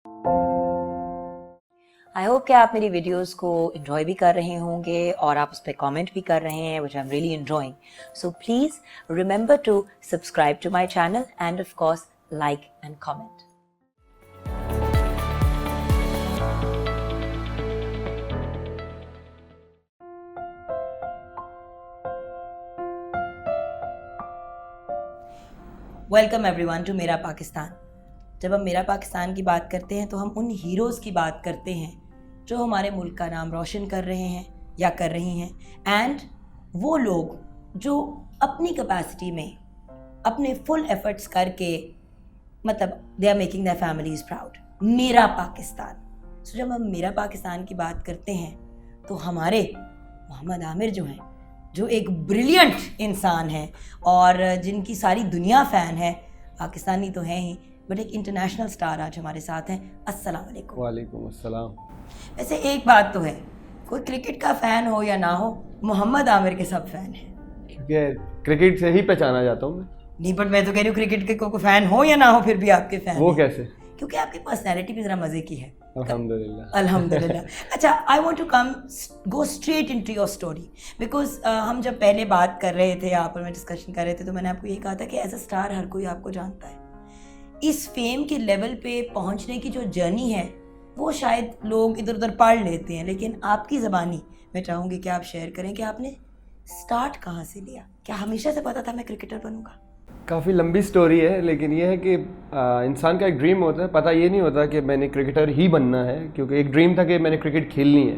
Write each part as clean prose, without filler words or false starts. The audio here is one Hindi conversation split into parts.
आई होप कि आप मेरी वीडियोस को इन्जॉय भी कर रहे होंगे और आप उस पर कमेंट भी कर रहे हैं, which I am really enjoying. So please remember to subscribe to my channel and of course like and comment. Welcome everyone to मेरा पाकिस्तान. जब हम मेरा पाकिस्तान की बात करते हैं तो हम उन हीरोज़ की बात करते हैं जो हमारे मुल्क का नाम रोशन कर रहे हैं या कर रही हैं, एंड वो लोग जो अपनी कैपेसिटी में अपने फुल एफर्ट्स करके मतलब they are making their families proud. मेरा पाकिस्तान. सो जब हम मेरा पाकिस्तान की बात करते हैं तो हमारे मोहम्मद आमिर जो हैं, जो एक ब्रिलियंट इंसान हैं और जिनकी सारी दुनिया फ़ैन है, पाकिस्तानी तो हैं ही बट एक इंटरनेशनल स्टार आज हमारे साथ हैं. अस्सलाम वालेकुम. वालेकुम अस्सलाम. वैसे एक बात तो है, कोई क्रिकेट का फ़ैन हो या ना हो, मोहम्मद आमिर के सब फ़ैन हैं. क्योंकि क्रिकेट से ही पहचाना जाता हूँ मैं. नहीं, बट मैं तो कह रही हूँ क्रिकेट के कोई फ़ैन हो या ना हो फिर भी आपके फ़ैन वो हैं. कैसे? क्योंकि आपकी पर्सनैलिटी भी ज़रा मज़े की है. अल्हम्दुलिल्लाह. अल्हम्दुलिल्लाह. अच्छा, I want to come go straight into your story because हम जब पहले बात कर रहे थे, आप और मैं डिस्कशन कर रहे थे, तो मैंने आपको यही कहा था कि एज अ स्टार हर कोई आपको जानता है. इस फेम के लेवल पे पहुंचने की जो जर्नी है वो शायद लोग इधर उधर पढ़ लेते हैं, लेकिन आपकी ज़बानी मैं चाहूँगी कि आप शेयर करें कि आपने स्टार्ट कहाँ से लिया. क्या हमेशा से पता था मैं क्रिकेटर बनूंगा? काफ़ी लंबी स्टोरी है, लेकिन ये है कि इंसान का एक ड्रीम होता है. पता ये नहीं होता कि मैंने क्रिकेटर ही बनना है, क्योंकि एक ड्रीम था कि मैंने क्रिकेट खेलनी है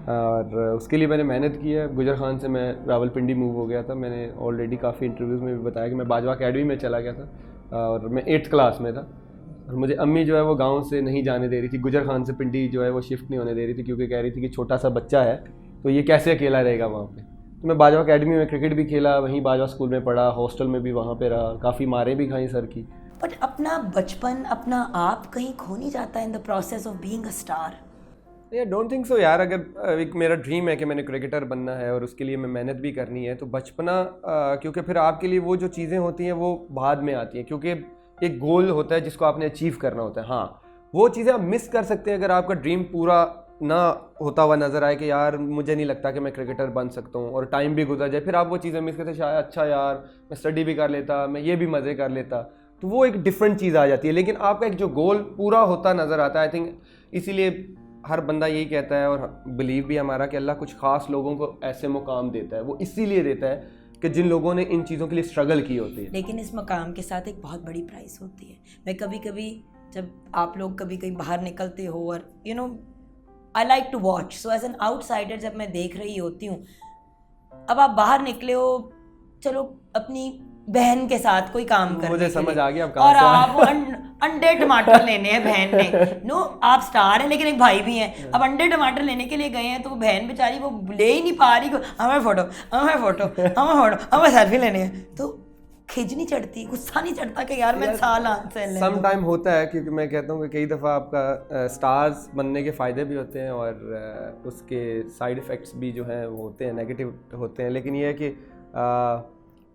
और उसके लिए मैंने मेहनत की है. गुजर खान से मैं रावलपिंडी मूव हो गया था. मैंने ऑलरेडी काफ़ी इंटरव्यूज़ में भी बताया कि मैं बाजवा अकेडमी में चला गया था और मैं 8th क्लास में था. और मुझे अम्मी जो है वो गांव से नहीं जाने दे रही थी. गुजर खान से पिंडी जो है वो शिफ्ट नहीं होने दे रही थी, क्योंकि कह रही थी कि छोटा सा बच्चा है तो ये कैसे अकेला रहेगा वहाँ पे. तो मैं बाजवा अकेडमी में क्रिकेट भी खेला, वहीं बाजवा स्कूल में पढ़ा, हॉस्टल में भी वहाँ पे रहा, काफ़ी मारें भी खाई सर की. बट अपना बचपन, अपना आप कहीं खो नहीं जाता in the process of being a star? या डोंट थिंक सो यार. अगर एक मेरा ड्रीम है कि मैंने क्रिकेटर बनना है और उसके लिए मैं मेहनत भी करनी है, तो बचपना क्योंकि फिर आपके लिए वो जो चीज़ें होती हैं वो बाद में आती हैं, क्योंकि एक गोल होता है जिसको आपने अचीव करना होता है. हाँ, वो चीज़ें आप मिस कर सकते हैं अगर आपका ड्रीम पूरा ना होता हुआ नज़र आए कि यार मुझे नहीं लगता कि मैं क्रिकेटर बन सकता हूँ, और टाइम भी गुजर जाए, फिर आप वो चीज़ें मिस करते, शायद अच्छा यार मैं स्टडी भी कर लेता, मैं ये भी मज़े कर लेता, तो वो एक डिफरेंट चीज़ आ जाती है. लेकिन आपका एक जो गोल पूरा होता नज़र आता है, आई थिंक इसीलिए हर बंदा यही कहता है और बिलीव भी हमारा कि अल्लाह कुछ ख़ास लोगों को ऐसे मुकाम देता है. वो इसीलिए देता है कि जिन लोगों ने इन चीज़ों के लिए स्ट्रगल की होती है. लेकिन इस मकाम के साथ एक बहुत बड़ी प्राइस होती है. मैं कभी कभी जब आप लोग कभी कहीं बाहर निकलते हो और you know I like to watch, so as an outsider जब मैं देख रही होती हूँ, अब आप बाहर निकले हो, चलो अपनी बहन के साथ कोई काम कर, मुझे समझ आ गया और आप अंडे टमाटर लेने हैं बहन ने. नो, आप स्टार हैं लेकिन एक भाई भी हैं. अब अंडे टमाटर लेने के लिए गए हैं तो वो बहन बेचारी वो ले ही नहीं पा रही, हमें फोटो, हमें सेल्फी लेने हैं. तो खिज नहीं चढ़ती, गुस्सा नहीं चढ़ता कि यार मैं साल आंसर सम टाइम होता है, क्योंकि मैं कहता हूँ कि कई दफ़ा आपका स्टार्स बनने के फ़ायदे भी होते हैं और उसके साइड इफ़ेक्ट्स भी जो हैं वो होते हैं, नेगेटिव होते हैं. लेकिन ये है कि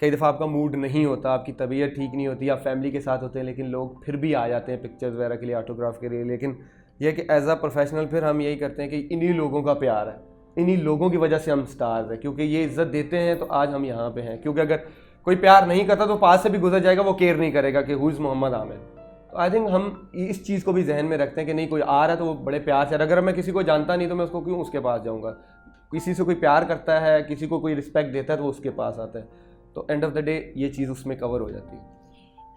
कई दफ़ा आपका मूड नहीं होता, आपकी तबीयत ठीक नहीं होती, आप फैमिली के साथ होते हैं, लेकिन लोग फिर भी आ जाते हैं पिक्चर्स वगैरह के लिए, ऑटोग्राफ के लिए. लेकिन यह कि एज अ प्रोफेशनल फिर हम यही करते हैं कि इन्हीं लोगों का प्यार है, इन्हीं लोगों की वजह से हम स्टार्स हैं, क्योंकि ये इज़्ज़त देते हैं तो आज हम यहाँ पे हैं. क्योंकि अगर कोई प्यार नहीं करता तो पास से भी गुजर जाएगा, वो केयर नहीं करेगा कि हु इज़ मोहम्मद आमिर. तो आई थिंक हम इस चीज़ को भी जहन में रखते हैं कि नहीं, कोई आ रहा है तो वो बड़े प्यार से, अगर मैं किसी को जानता नहीं तो मैं उसको क्यों उसके पास जाऊँगा. किसी से कोई प्यार करता है, किसी को कोई रिस्पेक्ट देता है तो वो उसके पास आता है. तो एंड ऑफ द डे ये चीज़ उसमें कवर हो जाती है.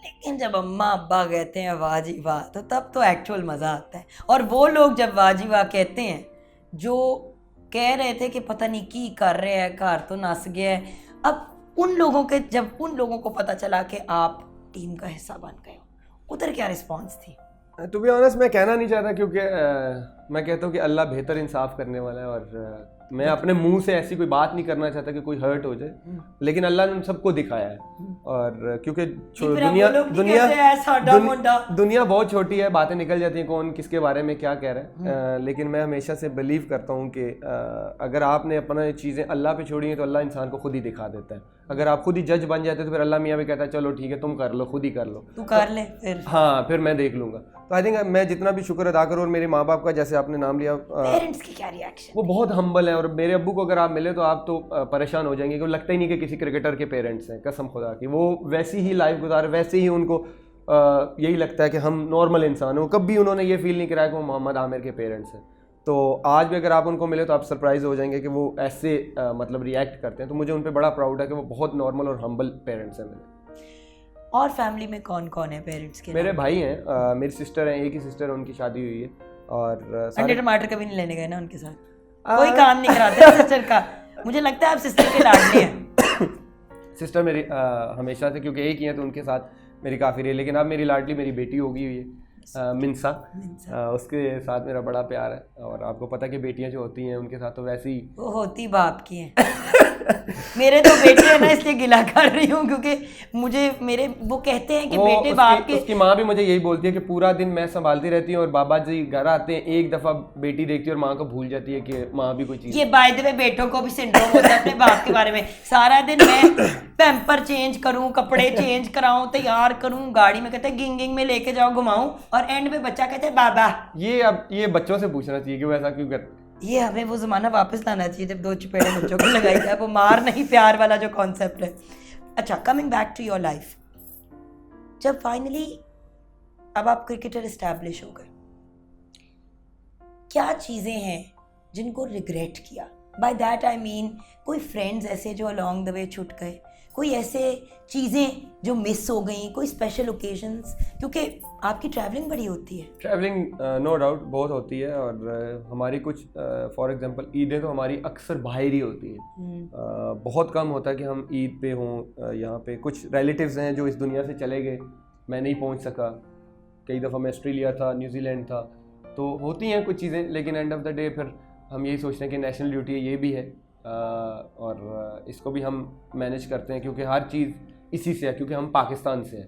लेकिन जब अम्मा अब्बा कहते हैं वाह जी वाह, तो तब तो एक्चुअल मज़ा आता है. और वो लोग जब वाह जी वाह कहते हैं, जो कह रहे थे कि पता नहीं की कर रहे हैं, घर तो नस गया है, अब उन लोगों के, जब उन लोगों को पता चला कि आप टीम का हिस्सा बन गए हो, उधर क्या रिस्पॉन्स थी? टू बी ऑनेस्ट मैं कहना नहीं चाहता, क्योंकि मैं कहता हूँ कि अल्लाह बेहतर इंसाफ करने वाला है और मैं अपने मुंह से ऐसी कोई बात नहीं करना चाहता कि कोई हर्ट हो जाए, लेकिन अल्लाह ने उन सबको दिखाया है। और क्योंकि दुनिया बहुत छोटी है, बातें निकल जाती हैं, कौन किसके बारे में क्या कह रहा है। लेकिन मैं हमेशा से बिलीव करता हूँ कि अगर आपने अपना चीज़ें अल्लाह पे छोड़ी हैं तो अल्लाह इंसान को खुद ही दिखा देता है। अगर आप खुद ही जज बन जाते तो फिर अल्लाह मियाँ भी कहता है चलो ठीक है तुम कर लो, खुद ही कर लो, तू कर ले फिर, हाँ फिर मैं देख लूँगा। तो आई थिंक मैं जितना भी शुक्र अदा करूँ, और मेरे माँ बाप का जैसे आपने नाम लिया, पेरेंट्स की क्या रिएक्शन? वो बहुत हम्बल है। और मेरे अब्बू को अगर आप मिले तो आप तो परेशान हो जाएंगे, क्योंकि लगता ही नहीं कि किसी क्रिकेटर के पेरेंट्स हैं, कसम खुदा की। वो वैसी ही लाइफ गुजारे, वैसे ही उनको यही लगता है कि हम नॉर्मल इंसान हैं। कभी उन्होंने ये फील नहीं कराया कि वो मोहम्मद आमिर के पेरेंट्स हैं। तो आज भी अगर आप उनको मिले तो आप सरप्राइज हो जाएंगे कि वो ऐसे मतलब रिएक्ट करते हैं। तो मुझे उन पर बड़ा प्राउड है कि वो बहुत नॉर्मल और हम्बल पेरेंट्स हैं मेरे। और फैमिली में कौन कौन है पेरेंट्स के? मेरे भाई हैं, मेरी सिस्टर हैं, एक ही सिस्टर है, उनकी शादी हुई है। और अंडे टमाटर कभी नहीं लेने गए ना उनके साथ? कोई काम नहीं कराते सिस्टर का? मुझे लगता है आप सिस्टर के लाडले हैं। सिस्टर मेरी हमेशा से, क्योंकि एक ही है तो उनके साथ मेरी काफ़ी रही। लेकिन अब मेरी लाडली मेरी बेटी हो गई हुई है, मिनसा। उसके साथ मेरा बड़ा प्यार है। और आपको पता है कि बेटियां जो होती हैं उनके साथ तो वैसे ही वो होती बाप की हैं। मेरे तो बेटे हैं ना, इसलिए गिला कर रही हूँ, क्योंकि मुझे मेरे वो कहते हैं कि बेटे बाप के। उसकी माँ भी मुझे यही बोलती है कि पूरा दिन मैं संभालती रहती हूँ और बाबा जी घर आते हैं, एक दफ़ा बेटी देखती है और माँ को भूल जाती है कि माँ भी कोई चीज़। ये बाय द वे बेटों को भी सिंड्रोम होता है अपने बाप के बारे में। सारा दिन मैं पैम्पर चेंज करूँ, कपड़े चेंज कराऊँ, तैयार करूँ, गाड़ी में कहते हैं गिंग में लेके जाओ घुमाऊँ, और एंड में बच्चा कहते हैं बाबा। ये बच्चों से पूछना चाहिए कि वो ऐसा क्यों करते। ये हमें वो ज़माना वापस लाना चाहिए जब 2 चपेड़े बच्चों को लगाई जाए, वो मार नहीं प्यार वाला जो कॉन्सेप्ट है। अच्छा, coming back to your life, जब फाइनली अब आप क्रिकेटर इस्टेब्लिश हो गए, क्या चीज़ें हैं जिनको रिग्रेट किया? बाय दैट आई मीन कोई फ्रेंड्स ऐसे जो अलॉन्ग द वे छूट गए, कोई ऐसे चीज़ें जो मिस हो गई, कोई स्पेशल ओकेजन्स, क्योंकि आपकी ट्रैवलिंग बड़ी होती है। ट्रैवलिंग नो डाउट बहुत होती है। और हमारी कुछ फॉर एग्जांपल ईदें तो हमारी अक्सर बाहर ही होती हैं। बहुत कम होता है कि हम ईद पे हों यहाँ पे। कुछ रिलेटिव्स हैं जो इस दुनिया से चले गए, मैं नहीं पहुँच सका। कई दफ़ा मैं ऑस्ट्रेलिया था, न्यूजीलैंड था, तो होती हैं कुछ चीज़ें। लेकिन एंड ऑफ द डे फिर हम यही सोचते हैं कि नेशनल ड्यूटी ये भी है, और इसको भी हम मैनेज करते हैं, क्योंकि हर चीज़ इसी से है, क्योंकि हम पाकिस्तान से हैं।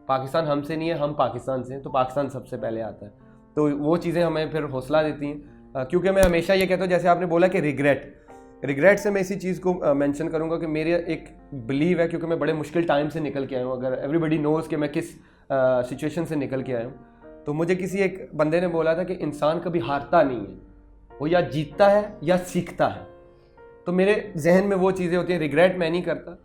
पाकिस्तान हमसे नहीं है, हम पाकिस्तान से हैं, तो पाकिस्तान सबसे पहले आता है। तो वो चीज़ें हमें फिर हौसला देती हैं। क्योंकि मैं हमेशा ये कहता हूँ, जैसे आपने बोला कि रिग्रेट से मैं इसी चीज़ को मेंशन करूँगा कि मेरे एक बिलीव है, क्योंकि मैं बड़े मुश्किल टाइम से निकल के आया हूँ। अगर एवरीबडी नोज़ कि मैं किस सिचुएशन से निकल के आया हूँ, तो मुझे किसी एक बंदे ने बोला था कि इंसान कभी हारता नहीं है, वो या जीतता है या सीखता है। तो मेरे जहन में वो चीज़ें होती हैं। रिग्रेट मैं नहीं करता,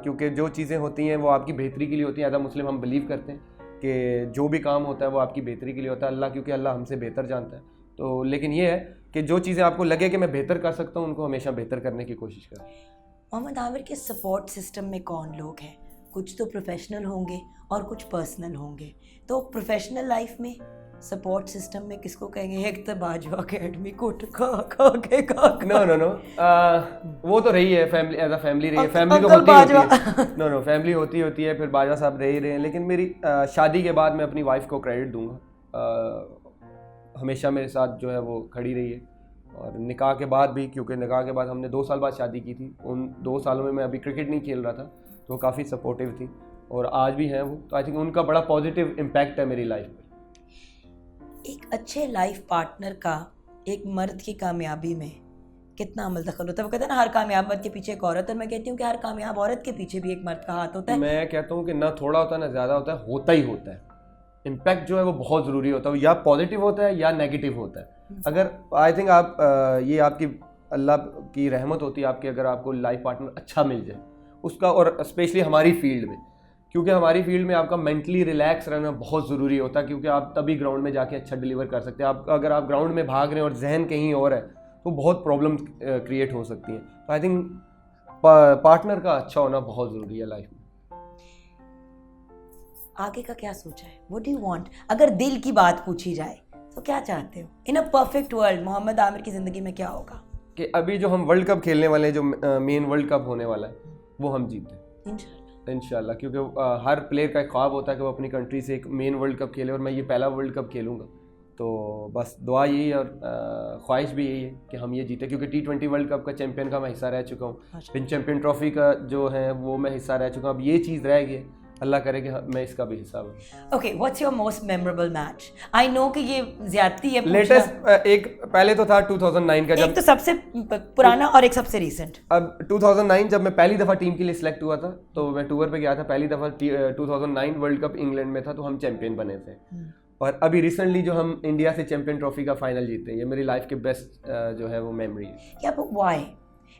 क्योंकि जो चीज़ें होती हैं वो आपकी बेहतरी के लिए होती हैं। एज अ मुस्लिम हम बिलीव करते हैं कि जो भी काम होता है वो आपकी बेहतरी के लिए होता है। अल्लाह, क्योंकि अल्लाह हमसे बेहतर जानता है। तो लेकिन ये है कि जो चीज़ें आपको लगे कि मैं बेहतर कर सकता हूँ, उनको हमेशा बेहतर करने की कोशिश करें। मोहम्मद आमिर के सपोर्ट सिस्टम में कौन लोग हैं? कुछ तो प्रोफेशनल होंगे और कुछ पर्सनल होंगे। तो प्रोफेशनल लाइफ में सपोर्ट सिस्टम में किसको कहेंगे? एक तो बाजवा अकेडमी कुट नो वो तो रही है फैमिली, एज अ फैमिली रही है। फैमिली तो होती है, नो फैमिली होती है, फिर बाजवा साहब रहे हैं। लेकिन मेरी शादी के बाद मैं अपनी वाइफ को क्रेडिट दूंगा। हमेशा मेरे साथ जो है वो खड़ी रही है। और निकाह के बाद भी, क्योंकि निकाह के बाद हमने 2 साल बाद शादी की थी, उन 2 सालों में मैं अभी क्रिकेट नहीं खेल रहा था, तो काफ़ी सपोर्टिव थी और आज भी हैं वो। तो आई थिंक उनका बड़ा पॉजिटिव इम्पैक्ट है मेरी लाइफ में। एक अच्छे लाइफ पार्टनर का एक मर्द की कामयाबी में कितना अमल दखल होता है? वो कहते हैं ना, हर कामयाब मर्द के पीछे एक औरत, और मैं कहती हूँ कि हर कामयाब औरत के पीछे भी एक मर्द का हाथ होता है। मैं कहता हूँ कि ना थोड़ा होता है ना ज़्यादा होता है, होता ही होता है। इम्पैक्ट जो है वो बहुत ज़रूरी होता है, या पॉजिटिव होता है या नेगेटिव होता है। अगर आई थिंक आप ये आपकी अल्लाह की रहमत होती है आपके, अगर आपको लाइफ पार्टनर अच्छा मिल जाए उसका, और स्पेशली हमारी फील्ड में, क्योंकि हमारी फील्ड में आपका मेंटली रिलैक्स रहना बहुत ज़रूरी होता है, क्योंकि आप तभी ग्राउंड में जाके अच्छा डिलीवर कर सकते हैं। आप अगर आप ग्राउंड में भाग रहे हैं और जहन कहीं और है तो बहुत प्रॉब्लम क्रिएट हो सकती है। तो आई थिंक पार्टनर का अच्छा होना बहुत ज़रूरी है लाइफ में। आगे का क्या सोचा है? What do you want? अगर दिल की बात पूछी जाए तो क्या चाहते हो? In a perfect world Mohammad Aamir की ज़िंदगी में क्या होगा? कि अभी जो हम वर्ल्ड कप खेलने वाले हैं, जो मेन वर्ल्ड कप होने वाला है, वो हम जीतें इंशाल्लाह। क्योंकि हर प्लेयर का एक ख्वाब होता है कि वो अपनी कंट्री से एक मेन वर्ल्ड कप खेले, और मैं ये पहला वर्ल्ड कप खेलूँगा। तो बस दुआ यही और ख्वाहिश भी यही है कि हम ये जीते, क्योंकि T20 वर्ल्ड कप का चैंपियन का मैं हिस्सा रह चुका हूँ, फिर चैंपियन ट्रॉफी का जो है वो मैं हिस्सा रह चुका हूँ। अब ये चीज़ रह गई, अल्लाह करे कि मैं इसका भी हिस्सा बनूं। Okay, what's your most memorable match? I know कि ये ज्यादती है लेटेस्ट एक पहले तो था 2009 का, जब एक तो सबसे पुराना और एक सबसे रीसेंट। अब 2009 जब मैं पहली दफ़ा टीम के लिए सिलेक्ट हुआ था, तो मैं टूर पे गया था पहली दफ़ा 2009 वर्ल्ड कप इंग्लैंड में था, तो हम चैंपियन बने थे। और अभी रिसेंटली जो हम इंडिया से चैंपियन ट्रॉफी का फाइनल जीते हैं, ये मेरी लाइफ के बेस्ट जो है वो मेमोरी है। क्या व्हाई?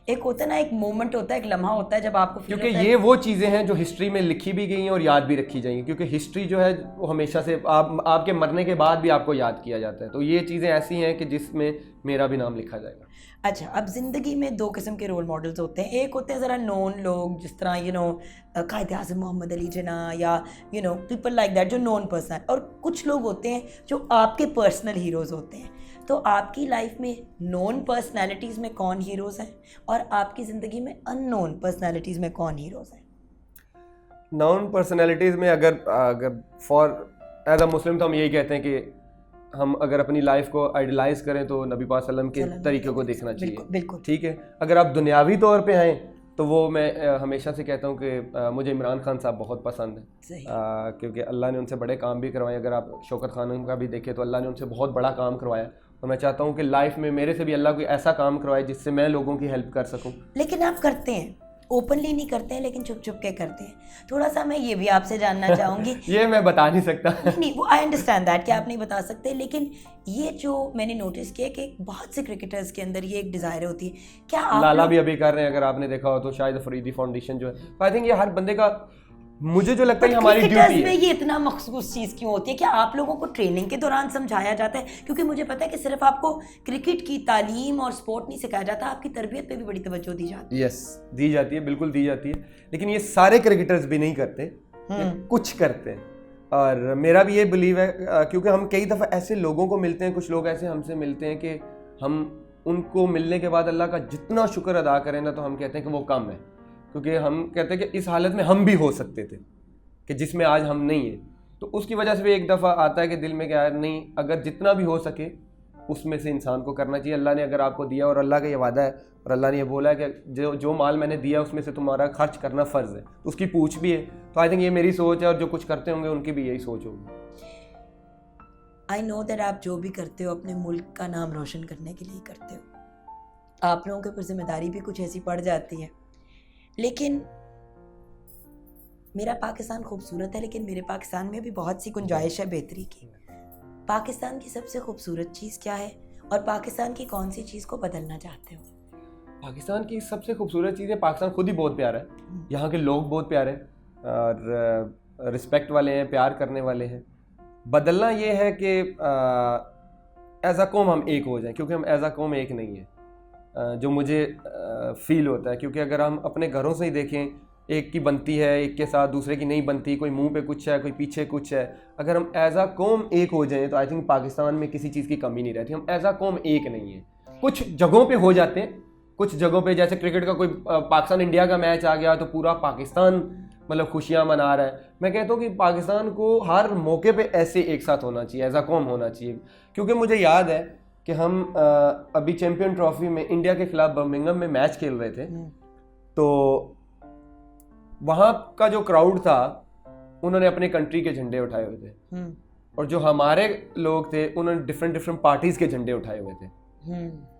एक होता है ना, एक मोमेंट होता है, एक लम्हा होता है जब आपको फील क्योंकि होता है ये वो चीज़ें हैं जो हिस्ट्री में लिखी भी गई हैं और याद भी रखी जाएंगी, क्योंकि हिस्ट्री जो है वो हमेशा से आपके मरने के बाद भी आपको याद किया जाता है। तो ये चीज़ें ऐसी हैं कि जिसमें मेरा भी नाम लिखा जाएगा। अच्छा, अब ज़िंदगी में दो किस्म के रोल मॉडल्स होते हैं। एक होते हैं ज़रा नोन लोग, जिस तरह कायद-ए-आज़म मोहम्मद अली जिन्ना या पीपल लाइक दैट, जो नोन पर्सन, और कुछ लोग होते हैं जो आपके पर्सनल हीरोज़ होते हैं। तो आपकी लाइफ में नोन पर्सनैलिटीज़ में कौन हीरोज़ हैं और आपकी ज़िंदगी में अननोन पर्सनैलिटीज़ में कौन हीरोज़ हैं? नॉन पर्सनैलिटीज़ में अगर फॉर एज अ मुस्लिम तो हम यही कहते हैं कि हम अगर अपनी लाइफ को आइडलाइज करें तो नबी पाक सल्लम के तरीक़े को देखना चाहिए। बिल्कुल, ठीक है। अगर आप दुनियावी तौर पे आएँ तो वो मैं हमेशा से कहता हूँ कि मुझे इमरान खान साहब बहुत पसंद है, क्योंकि अल्लाह ने उनसे बड़े काम भी करवाए। अगर आप शौकत खान का भी देखें तो अल्लाह ने उनसे बहुत बड़ा काम करवाया, और मैं चाहता हूँ कि लाइफ में मेरे से भी अल्लाह कोई ऐसा काम करवाए जिससे मैं लोगों की हेल्प कर सकूँ। लेकिन आप करते हैं, ओपनली नहीं करते हैं, लेकिन छुप छुप के करते हैं। थोड़ा सा मैं ये भी आपसे जानना चाहूँगी ये मैं बता नहीं सकता। नहीं, वो आई अंडरस्टैंड दैट कि आप नहीं बता सकते, लेकिन ये जो मैंने नोटिस किया कि बहुत से क्रिकेटर्स के अंदर ये एक डिज़ायर होती है। क्या आप लाला भी अभी कर रहे हैं, अगर आपने देखा हो तो शायद अफरीदी फाउंडेशन जो है, आई थिंक ये हर बंदे का, मुझे जो लगता है हमारी ड्यूटी है। ये इतना मखसूस चीज़ क्यों होती है? क्या आप लोगों को ट्रेनिंग के दौरान समझाया जाता है? क्योंकि मुझे पता है कि सिर्फ आपको क्रिकेट की तालीम और स्पोर्ट नहीं सिखाया जाता, आपकी तरबियत पे भी बड़ी तवज्जो दी जाती है। यस, दी जाती है, बिल्कुल दी जाती है, लेकिन ये सारे क्रिकेटर्स भी नहीं करते, कुछ करते हैं। और मेरा भी ये बिलीव है, क्योंकि हम कई दफ़ा ऐसे लोगों को मिलते हैं, कुछ लोग ऐसे हमसे मिलते हैं कि हम उनको मिलने के बाद अल्लाह का जितना शुक्र अदा करें ना, तो हम कहते हैं कि वो कम है, क्योंकि हम कहते हैं कि इस हालत में हम भी हो सकते थे कि जिसमें आज हम नहीं हैं। तो उसकी वजह से भी एक दफ़ा आता है कि दिल में क्या नहीं, अगर जितना भी हो सके उसमें से इंसान को करना चाहिए। अल्लाह ने अगर आपको दिया, और अल्लाह का ये वादा है और अल्लाह ने ये बोला है कि जो माल मैंने दिया उसमें से तुम्हारा खर्च करना फ़र्ज़ है, तो उसकी पूछ भी है। तो आई थिंक ये मेरी सोच है, और जो कुछ करते होंगे उनकी भी यही सोच होगी। आई नो दैट आप जो भी करते हो अपने मुल्क का नाम रोशन करने के लिए करते हो। आप लोगों के ऊपर जिम्मेदारी भी कुछ ऐसी पड़ जाती है, लेकिन मेरा पाकिस्तान खूबसूरत है, लेकिन मेरे पाकिस्तान में भी बहुत सी गुंजाइश है बेहतरी की। पाकिस्तान की सबसे खूबसूरत चीज़ क्या है और पाकिस्तान की कौन सी चीज़ को बदलना चाहते हो? पाकिस्तान की सबसे खूबसूरत चीज़ है, पाकिस्तान खुद ही बहुत प्यारा है, यहाँ के लोग बहुत प्यारे हैं और रिस्पेक्ट वाले हैं, प्यार करने वाले हैं। बदलना ये है कि एज अ कौम हम एक हो जाएं, क्योंकि हम एज अ कौम एक नहीं है, जो मुझे फील होता है। क्योंकि अगर हम अपने घरों से ही देखें, एक की बनती है एक के साथ, दूसरे की नहीं बनती, कोई मुंह पे कुछ है, कोई पीछे कुछ है। अगर हम एज अ कौम एक हो जाएं तो आई थिंक पाकिस्तान में किसी चीज़ की कमी नहीं रहती। हम एज अ कौम एक नहीं है, कुछ जगहों पे हो जाते हैं, कुछ जगहों पे जैसे क्रिकेट का कोई पाकिस्तान इंडिया का मैच आ गया तो पूरा पाकिस्तान मतलब खुशियाँ मना रहा है। मैं कहता हूँ कि पाकिस्तान को हर मौके पे ऐसे एक साथ होना चाहिए, एज अ कौम होना चाहिए। क्योंकि मुझे याद है कि हम अभी चैम्पियन ट्रॉफी में इंडिया के खिलाफ बर्मिंघम में मैच खेल रहे थे, तो वहाँ का जो क्राउड था उन्होंने अपने कंट्री के झंडे उठाए हुए थे, और जो हमारे लोग थे उन्होंने डिफरेंट पार्टीज के झंडे उठाए हुए थे।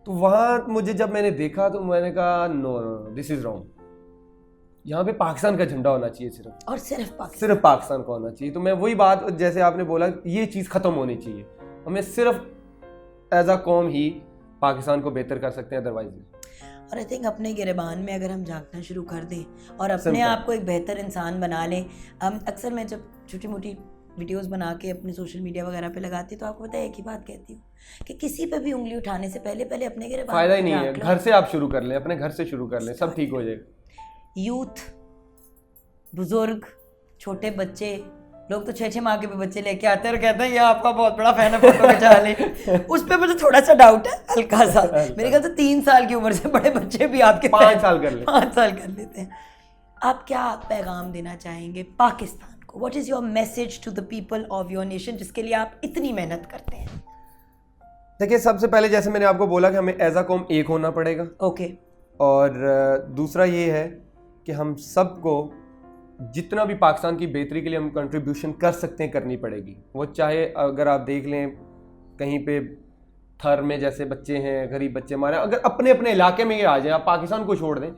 तो वहाँ मुझे जब मैंने देखा तो मैंने कहा नो दिस इज रॉन्ग, यहाँ पे पाकिस्तान का झंडा होना चाहिए सिर्फ और सिर्फ पाकिस्तान का होना चाहिए। तो मैं वही बात जैसे आपने बोला, ये चीज़ ख़त्म होनी चाहिए। हमें सिर्फ एज अ कौम ही पाकिस्तान को बेहतर कर सकते हैं, अदरवाइज नहीं। और आई थिंक अपने गिरबान में अगर हम झांकना शुरू कर दें और अपने आप को एक बेहतर इंसान बना लें। अक्सर मैं जब छोटी मोटी वीडियोस बना के अपने सोशल मीडिया वगैरह पे लगाती, तो आपको पता है एक ही बात कहती हूँ कि किसी पे भी उंगली उठाने से पहले अपने गिरबान फ़ायदा ही नहीं है। घर से आप शुरू कर लें, अपने घर से शुरू कर लें, सब ठीक हो जाएगा। यूथ, बुजुर्ग, छोटे बच्चे, लोग तो 6-6 माह के भी बच्चे लेके आते हैं और कहते हैं ये आपका बहुत बड़ा फैन है, फोटो खिंचा ले। उस पर मुझे थोड़ा सा डाउट है, हल्का सा। मेरे ख्याल से 3 साल की उम्र से बड़े बच्चे भी आपके 5 साल कर लेते हैं। आप क्या पैगाम देना चाहेंगे पाकिस्तान को? What is your message to the people of your nation, जिसके लिए आप इतनी मेहनत करते हैं? देखिए, सबसे पहले जैसे मैंने आपको बोला कि हमें एज अ कौम एक होना पड़ेगा। ओके। और दूसरा ये है कि हम सबको जितना भी पाकिस्तान की बेहतरी के लिए हम कंट्रीब्यूशन कर सकते हैं करनी पड़ेगी। वो चाहे अगर आप देख लें कहीं पे थर में जैसे बच्चे हैं, गरीब बच्चे हमारे, अगर अपने अपने इलाके में ये आ जाए, आप पाकिस्तान को छोड़ दें,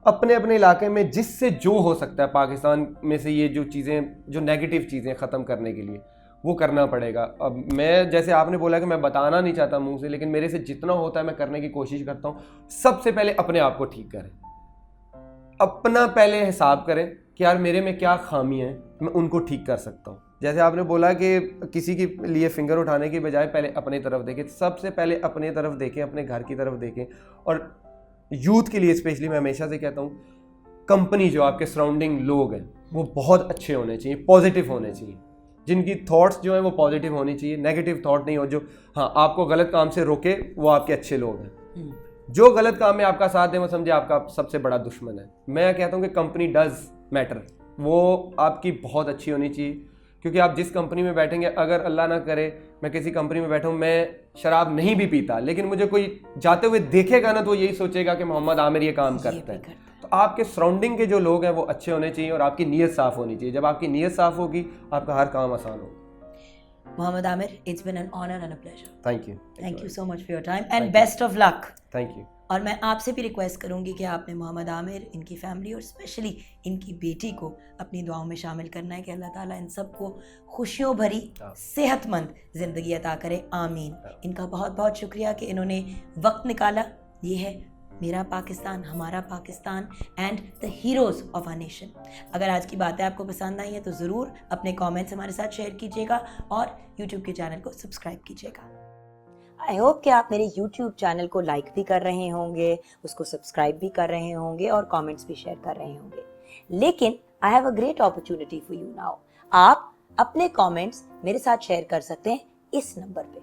अपने अपने इलाके में जिससे जो हो सकता है पाकिस्तान में से ये जो चीज़ें, जो नेगेटिव चीज़ें ख़त्म करने के लिए वो करना पड़ेगा। अब मैं जैसे आपने बोला कि मैं बताना नहीं चाहता मुंह से, लेकिन मेरे से जितना होता है मैं करने की कोशिश करता हूँ। सबसे पहले अपने आप को ठीक करें, अपना पहले हिसाब करें कि यार मेरे में क्या खामी है, मैं उनको ठीक कर सकता हूँ। जैसे आपने बोला कि किसी के लिए फिंगर उठाने की बजाय पहले अपनी तरफ देखें, सबसे पहले अपनी तरफ देखें, अपने घर की तरफ देखें। और यूथ के लिए स्पेशली मैं हमेशा से कहता हूँ, कंपनी जो आपके सराउंडिंग लोग हैं वो बहुत अच्छे होने चाहिए, पॉजिटिव होने चाहिए, जिनकी थॉट्स जो हैं वो पॉजिटिव होनी चाहिए, नेगेटिव थॉट नहीं हो जो हाँ आपको गलत काम से रोके, वो आपके अच्छे लोग हैं। जो गलत काम में आपका साथ दें वो समझे आपका सबसे बड़ा दुश्मन है। मैं कहता हूँ कि कंपनी डज मैटर, वो आपकी बहुत अच्छी होनी चाहिए, क्योंकि आप जिस कंपनी में बैठेंगे, अगर अल्लाह ना करे मैं किसी कंपनी में बैठा हूँ, मैं शराब नहीं भी पीता, लेकिन मुझे कोई जाते हुए देखेगा ना तो यही सोचेगा कि मोहम्मद आमिर ये काम करता है। तो आपके सराउंडिंग के जो लोग हैं वो अच्छे होने चाहिए और आपकी नीयत साफ़ होनी चाहिए। जब आपकी नीयत साफ़ होगी आपका हर काम आसान होगा। Mohammad Aamir, it's been an honour and a pleasure. Thank you so much for your time and best of luck. Thank you. और मैं आपसे भी रिक्वेस्ट करूंगी कि आपने मोहम्मद आमिर, इनकी फैमिली और स्पेशली इनकी बेटी को अपनी दुआओं में शामिल करना है कि अल्लाह ताला इन सबको खुशियों भरी सेहतमंद ज़िंदगी अता करे, आमीन। इनका बहुत बहुत शुक्रिया कि इन्होंने वक्त निकाला। ये है मेरा पाकिस्तान, हमारा Pakistan and the heroes of our nation. अगर आज की बातें आपको पसंद आई हैं तो ज़रूर अपने कमेंट्स हमारे साथ शेयर कीजिएगा और यूट्यूब के चैनल को सब्सक्राइब कीजिएगा। आई होप कि आप मेरे YouTube चैनल को लाइक भी कर रहे होंगे, उसको सब्सक्राइब भी कर रहे होंगे और कमेंट्स भी शेयर कर रहे होंगे। लेकिन I have a great opportunity for you now. आप अपने कमेंट्स मेरे साथ शेयर कर सकते हैं इस नंबर पे।